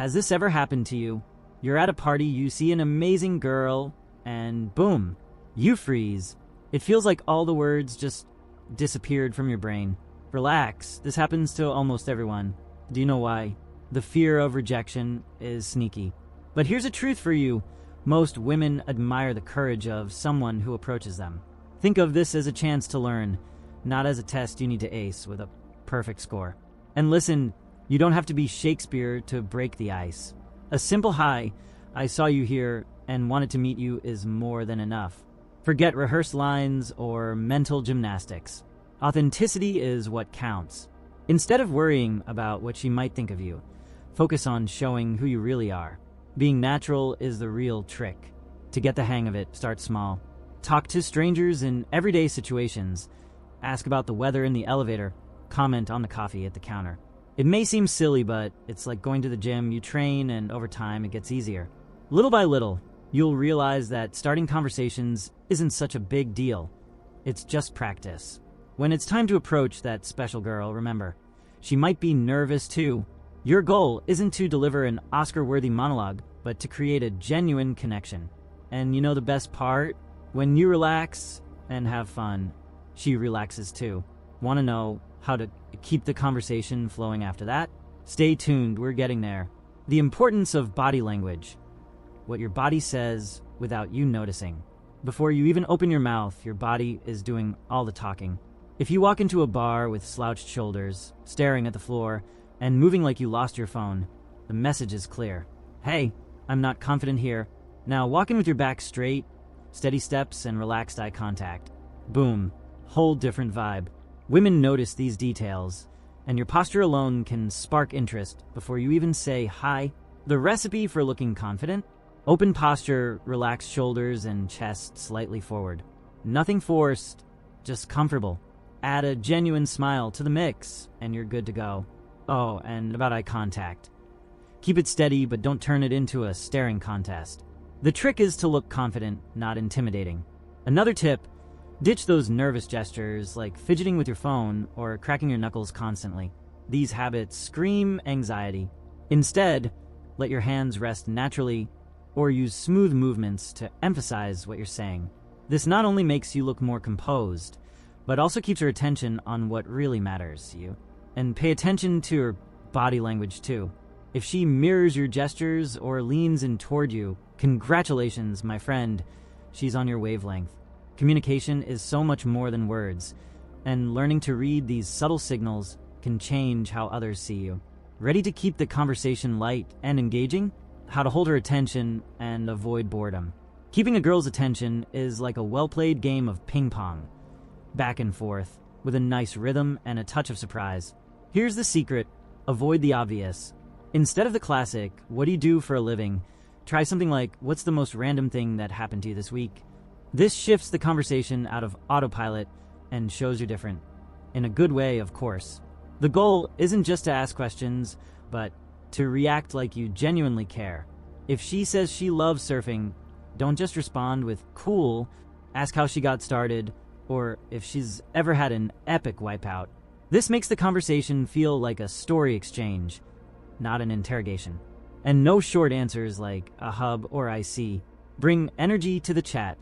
Has this ever happened to you? You're at a party, you see an amazing girl, and boom, you freeze. It feels like all the words just disappeared from your brain. Relax, this happens to almost everyone. Do you know why? The fear of rejection is sneaky. But here's a truth for you. Most women admire the courage of someone who approaches them. Think of this as a chance to learn, not as a test you need to ace with a perfect score. And listen, you don't have to be Shakespeare to break the ice. A simple hi, I saw you here and wanted to meet you is more than enough. Forget rehearsed lines or mental gymnastics. Authenticity is what counts. Instead of worrying about what she might think of you, focus on showing who you really are. Being natural is the real trick. To get the hang of it, start small. Talk to strangers in everyday situations. Ask about the weather in the elevator. Comment on the coffee at the counter. It may seem silly, but it's like going to the gym. You train, and over time, it gets easier. Little by little, you'll realize that starting conversations isn't such a big deal. It's just practice. When it's time to approach that special girl, remember, she might be nervous too. Your goal isn't to deliver an Oscar-worthy monologue, but to create a genuine connection. And you know the best part? When you relax and have fun, she relaxes too. Want to know how to keep the conversation flowing after that? Stay tuned, we're getting there. The importance of body language. What your body says without you noticing. Before you even open your mouth, your body is doing all the talking. If you walk into a bar with slouched shoulders, staring at the floor, and moving like you lost your phone, the message is clear. Hey, I'm not confident here. Now walk in with your back straight, steady steps, and relaxed eye contact. Boom, whole different vibe. Women notice these details, and your posture alone can spark interest before you even say hi. The recipe for looking confident? Open posture, relaxed shoulders and chest slightly forward. Nothing forced, just comfortable. Add a genuine smile to the mix, and you're good to go. Oh, and about eye contact. Keep it steady, but don't turn it into a staring contest. The trick is to look confident, not intimidating. Another tip, ditch those nervous gestures like fidgeting with your phone or cracking your knuckles constantly. These habits scream anxiety. Instead, let your hands rest naturally or use smooth movements to emphasize what you're saying. This not only makes you look more composed, but also keeps your attention on what really matters to you. And pay attention to her body language too. If she mirrors your gestures or leans in toward you, congratulations, my friend, she's on your wavelength. Communication is so much more than words, and learning to read these subtle signals can change how others see you. Ready to keep the conversation light and engaging? How to hold her attention and avoid boredom. Keeping a girl's attention is like a well-played game of ping pong. Back and forth, with a nice rhythm and a touch of surprise. Here's the secret, avoid the obvious. Instead of the classic, what do you do for a living? Try something like, what's the most random thing that happened to you this week? This shifts the conversation out of autopilot and shows you're different. In a good way, of course. The goal isn't just to ask questions, but to react like you genuinely care. If she says she loves surfing, don't just respond with cool, ask how she got started, or if she's ever had an epic wipeout. This makes the conversation feel like a story exchange, not an interrogation. And no short answers like a hub or I see. Bring energy to the chat,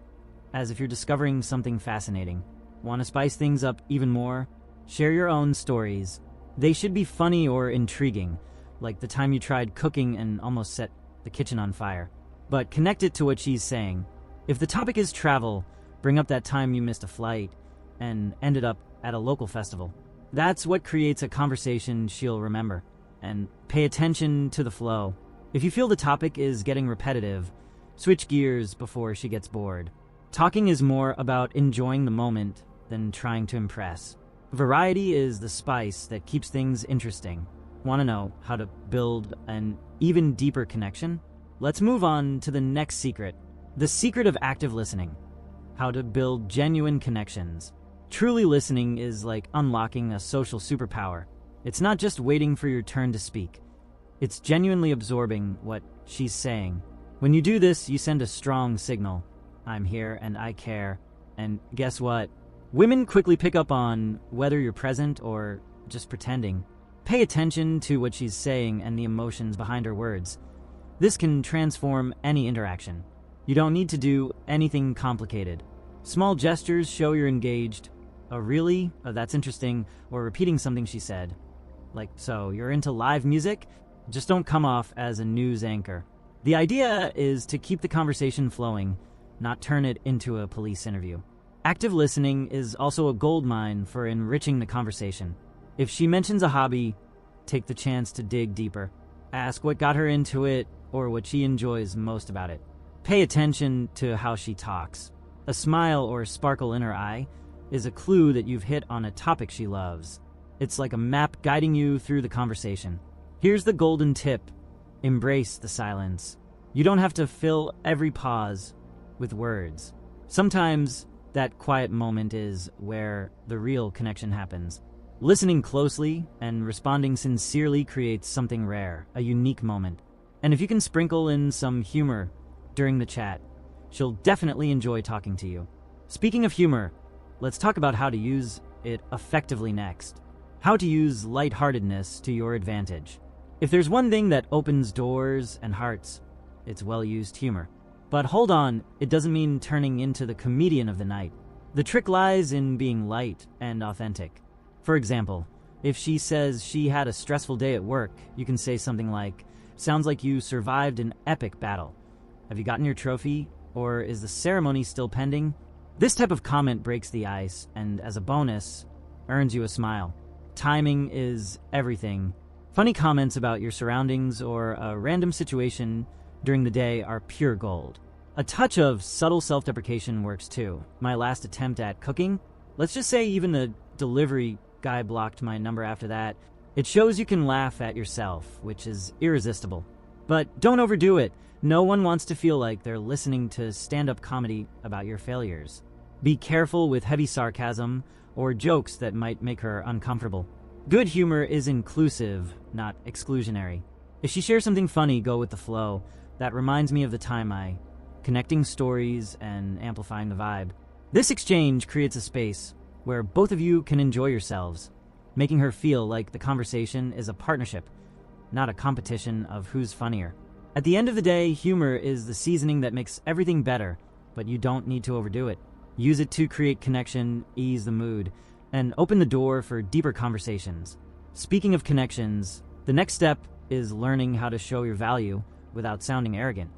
as if you're discovering something fascinating. Want to spice things up even more? Share your own stories. They should be funny or intriguing, like the time you tried cooking and almost set the kitchen on fire. But connect it to what she's saying. If the topic is travel, bring up that time you missed a flight and ended up at a local festival. That's what creates a conversation she'll remember. And pay attention to the flow. If you feel the topic is getting repetitive, switch gears before she gets bored. Talking is more about enjoying the moment than trying to impress. Variety is the spice that keeps things interesting. Want to know how to build an even deeper connection? Let's move on to the next secret. The secret of active listening. How to build genuine connections. Truly listening is like unlocking a social superpower. It's not just waiting for your turn to speak. It's genuinely absorbing what she's saying. When you do this, you send a strong signal. I'm here and I care. And guess what? Women quickly pick up on whether you're present or just pretending. Pay attention to what she's saying and the emotions behind her words. This can transform any interaction. You don't need to do anything complicated. Small gestures show you're engaged. Oh, really? Oh, that's interesting. Or repeating something she said. Like, so, you're into live music? Just don't come off as a news anchor. The idea is to keep the conversation flowing, not turn it into a police interview. Active listening is also a goldmine for enriching the conversation. If she mentions a hobby, take the chance to dig deeper. Ask what got her into it or what she enjoys most about it. Pay attention to how she talks. A smile or sparkle in her eye is a clue that you've hit on a topic she loves. It's like a map guiding you through the conversation. Here's the golden tip. Embrace the silence. You don't have to fill every pause with words. Sometimes that quiet moment is where the real connection happens. Listening closely and responding sincerely creates something rare, a unique moment. And if you can sprinkle in some humor during the chat, she'll definitely enjoy talking to you. Speaking of humor, let's talk about how to use it effectively next. How to use lightheartedness to your advantage. If there's one thing that opens doors and hearts, it's well-used humor. But hold on, it doesn't mean turning into the comedian of the night. The trick lies in being light and authentic. For example, if she says she had a stressful day at work, you can say something like, "Sounds like you survived an epic battle. Have you gotten your trophy? Or is the ceremony still pending?" This type of comment breaks the ice, and as a bonus, earns you a smile. Timing is everything. Funny comments about your surroundings or a random situation during the day are pure gold. A touch of subtle self-deprecation works too. My last attempt at cooking, let's just say even the delivery guy blocked my number after that. It shows you can laugh at yourself, which is irresistible. But don't overdo it. No one wants to feel like they're listening to stand-up comedy about your failures. Be careful with heavy sarcasm or jokes that might make her uncomfortable. Good humor is inclusive, not exclusionary. If she shares something funny, go with the flow. That reminds me of the time connecting stories and amplifying the vibe. This exchange creates a space where both of you can enjoy yourselves, making her feel like the conversation is a partnership, not a competition of who's funnier. At the end of the day, humor is the seasoning that makes everything better, but you don't need to overdo it. Use it to create connection, ease the mood, and open the door for deeper conversations. Speaking of connections, the next step is learning how to show your value without sounding arrogant.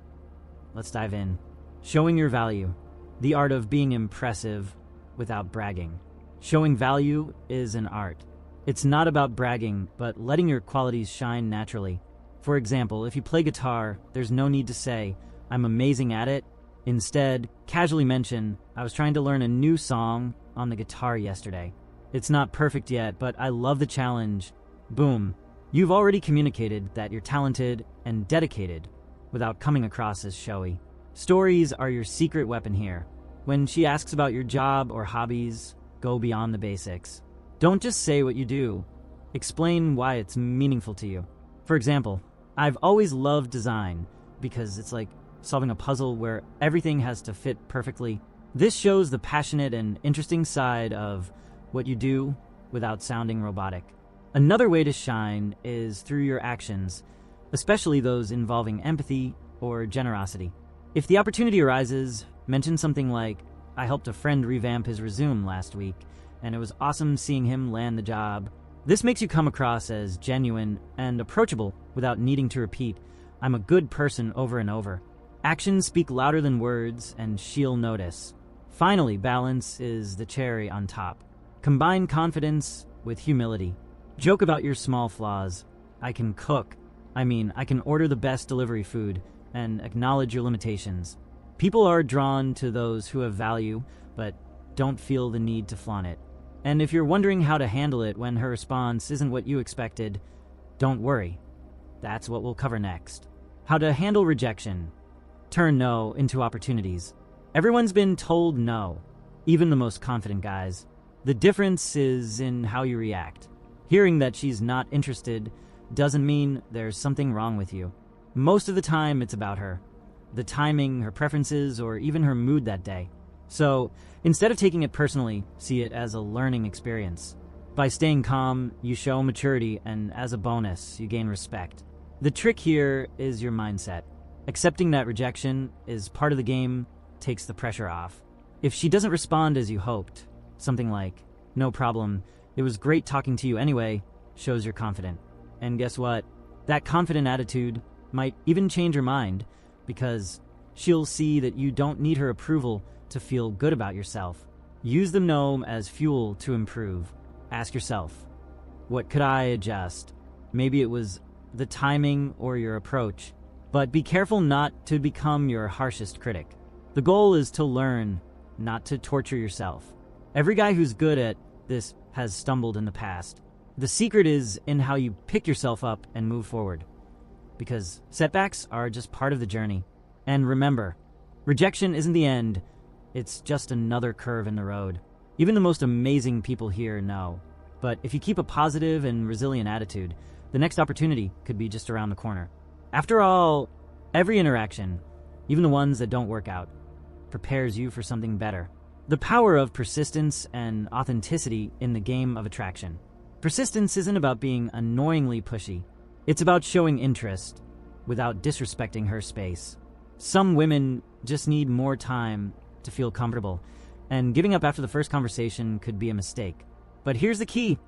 Let's dive in. Showing your value. The art of being impressive without bragging. Showing value is an art. It's not about bragging, but letting your qualities shine naturally. For example, if you play guitar, there's no need to say, "I'm amazing at it." Instead, casually mention, "I was trying to learn a new song on the guitar yesterday. It's not perfect yet, but I love the challenge." Boom. You've already communicated that you're talented and dedicated without coming across as showy. Stories are your secret weapon here. When she asks about your job or hobbies, go beyond the basics. Don't just say what you do. Explain why it's meaningful to you. For example, I've always loved design because it's like solving a puzzle where everything has to fit perfectly. This shows the passionate and interesting side of what you do without sounding robotic. Another way to shine is through your actions, especially those involving empathy or generosity. If the opportunity arises, mention something like, "I helped a friend revamp his resume last week, and it was awesome seeing him land the job." This makes you come across as genuine and approachable without needing to repeat, "I'm a good person" over and over. Actions speak louder than words, and she'll notice. Finally, balance is the cherry on top. Combine confidence with humility. Joke about your small flaws. "I can cook. I can order the best delivery food," and acknowledge your limitations. People are drawn to those who have value, but don't feel the need to flaunt it. And if you're wondering how to handle it when her response isn't what you expected, don't worry. That's what we'll cover next. How to handle rejection. Turn no into opportunities. Everyone's been told no, even the most confident guys. The difference is in how you react. Hearing that she's not interested doesn't mean there's something wrong with you. Most of the time, it's about her. The timing, her preferences, or even her mood that day. So, instead of taking it personally, see it as a learning experience. By staying calm, you show maturity, and as a bonus, you gain respect. The trick here is your mindset. Accepting that rejection is part of the game takes the pressure off. If she doesn't respond as you hoped, something like, "No problem, it was great talking to you anyway," shows you're confident. And guess what? That confident attitude might even change her mind, because she'll see that you don't need her approval to feel good about yourself. Use the no as fuel to improve. Ask yourself, what could I adjust? Maybe it was the timing or your approach, but be careful not to become your harshest critic. The goal is to learn, not to torture yourself. Every guy who's good at this has stumbled in the past. The secret is in how you pick yourself up and move forward, because setbacks are just part of the journey. And remember, rejection isn't the end, it's just another curve in the road. Even the most amazing people here know. But if you keep a positive and resilient attitude, the next opportunity could be just around the corner. After all, every interaction, even the ones that don't work out, prepares you for something better. The power of persistence and authenticity in the game of attraction. Persistence isn't about being annoyingly pushy. It's about showing interest without disrespecting her space. Some women just need more time to feel comfortable, and giving up after the first conversation could be a mistake. But here's the key.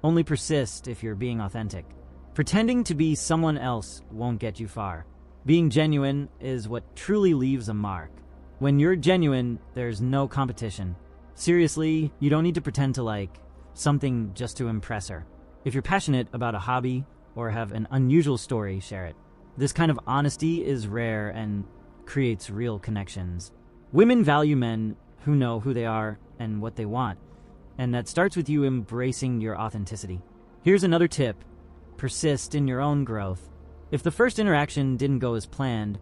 Only persist if you're being authentic. Pretending to be someone else won't get you far. Being genuine is what truly leaves a mark. When you're genuine, there's no competition. Seriously, you don't need to pretend to like something just to impress her. If you're passionate about a hobby or have an unusual story, share it. This kind of honesty is rare and creates real connections. Women value men who know who they are and what they want, and that starts with you embracing your authenticity. Here's another tip. Persist in your own growth. If the first interaction didn't go as planned,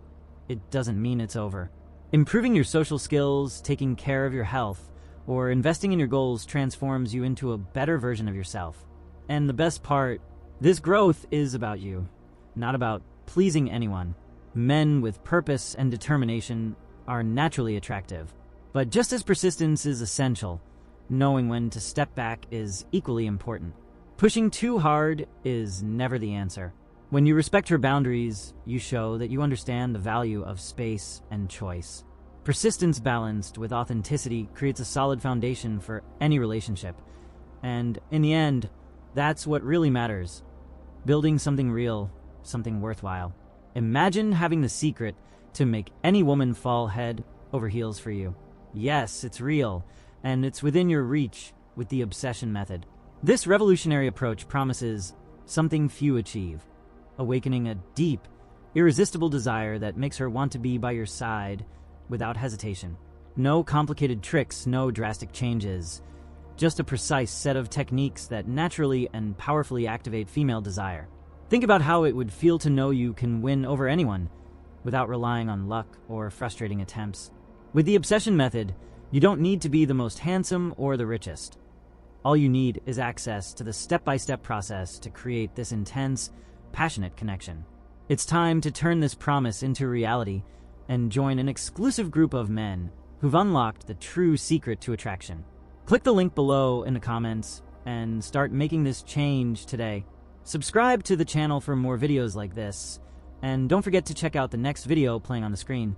it doesn't mean it's over. Improving your social skills, taking care of your health, or investing in your goals transforms you into a better version of yourself. And the best part, this growth is about you, not about pleasing anyone. Men with purpose and determination are naturally attractive. But just as persistence is essential, knowing when to step back is equally important. Pushing too hard is never the answer. When you respect her boundaries, you show that you understand the value of space and choice. Persistence balanced with authenticity creates a solid foundation for any relationship. And in the end, that's what really matters. Building something real, something worthwhile. Imagine having the secret to make any woman fall head over heels for you. Yes, it's real, and it's within your reach with the obsession method. This revolutionary approach promises something few achieve, awakening a deep, irresistible desire that makes her want to be by your side without hesitation. No complicated tricks, no drastic changes, just a precise set of techniques that naturally and powerfully activate female desire. Think about how it would feel to know you can win over anyone without relying on luck or frustrating attempts. With the obsession method, you don't need to be the most handsome or the richest. All you need is access to the step-by-step process to create this intense, passionate connection. It's time to turn this promise into reality and join an exclusive group of men who've unlocked the true secret to attraction. Click the link below in the comments and start making this change today. Subscribe to the channel for more videos like this, and don't forget to check out the next video playing on the screen.